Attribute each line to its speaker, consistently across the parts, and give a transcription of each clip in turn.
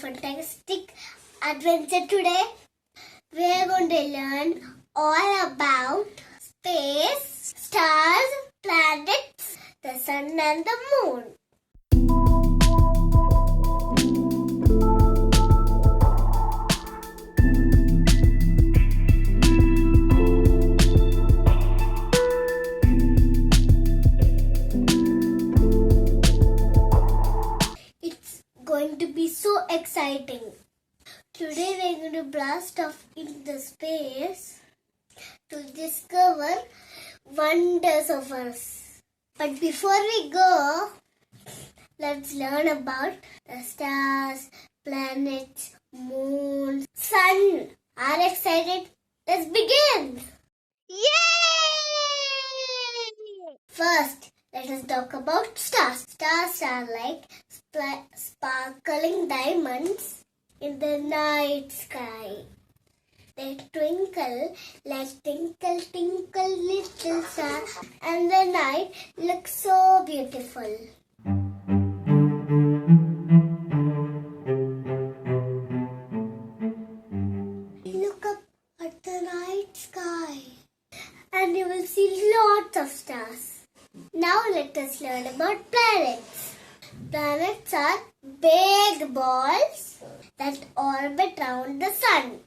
Speaker 1: fantastic adventure today. We are going to learn all about space, stars, planets, the sun and the moon. Going to be so exciting. Today we are going to blast off into space to discover wonders of us. But before we go, let's learn about the stars, planets, moons, sun. Are you excited? Let's begin!
Speaker 2: Yay!
Speaker 1: First, let us talk about stars. Stars are like sparkling diamonds in the night sky. They twinkle like twinkle, twinkle, little star, and the night looks so beautiful. Look up at the night sky, and you will see lots of stars. Now let us learn about planets. Planets are big balls that orbit around the sun.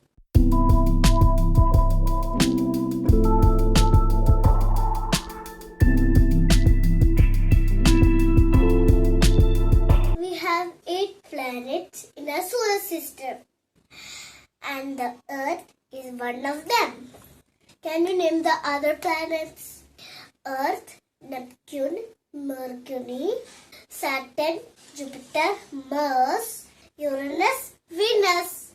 Speaker 1: We have 8 planets in our solar system, and the Earth is one of them. Can you name the other planets? Earth, Neptune, Mercury, Saturn, Jupiter, Mars, Uranus, Venus.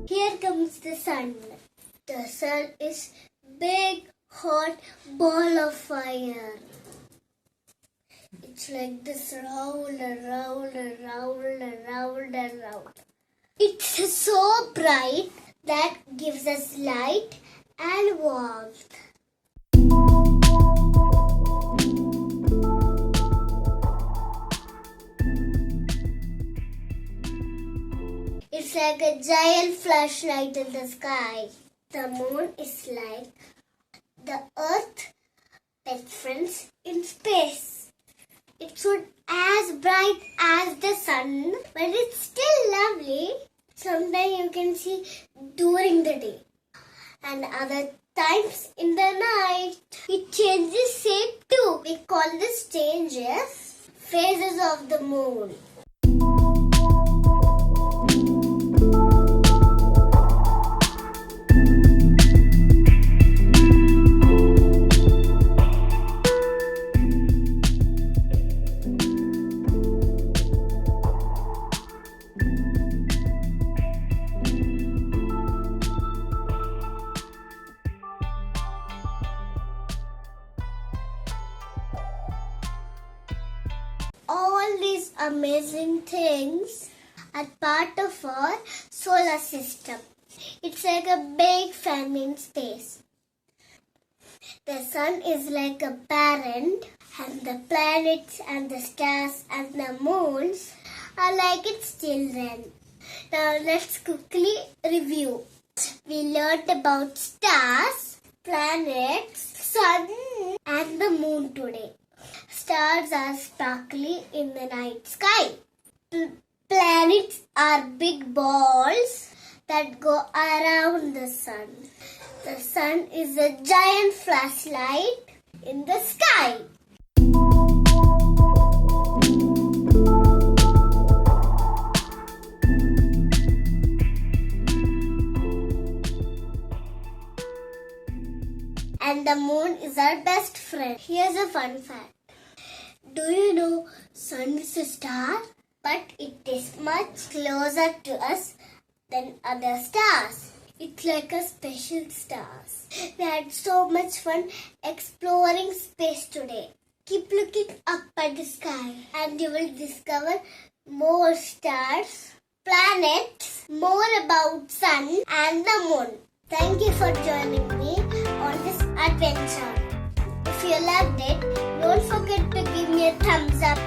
Speaker 1: Here comes the sun. The sun is big, hot ball of fire. It's like this round and round and round and round and round. It's so bright that gives us light and warmth. It's like a giant flashlight in the sky. The moon is like the Earth best friends in space. It's not as bright as the sun, but it's still lovely. Sometimes you can see during the day, and other times in the night. It changes shape too. We call this changes phases of the moon. All these amazing things are part of our solar system. It's like a big family in space. The sun is like a parent, and the planets and the stars and the moons are like its children. Now let's quickly review. We learned about stars, planets, sun and the moon today. Stars are sparkly in the night sky. Planets are big balls that go around the sun. The sun is a giant flashlight in the sky. And the moon is our best friend. Here's a fun fact. Do you know sun is a star? But it is much closer to us than other stars. It's like a special star. We had so much fun exploring space today. Keep looking up at the sky and you will discover more stars, planets, more about sun and the moon. Thank you for joining me on this adventure. If you loved it, don't forget to give me a thumbs up.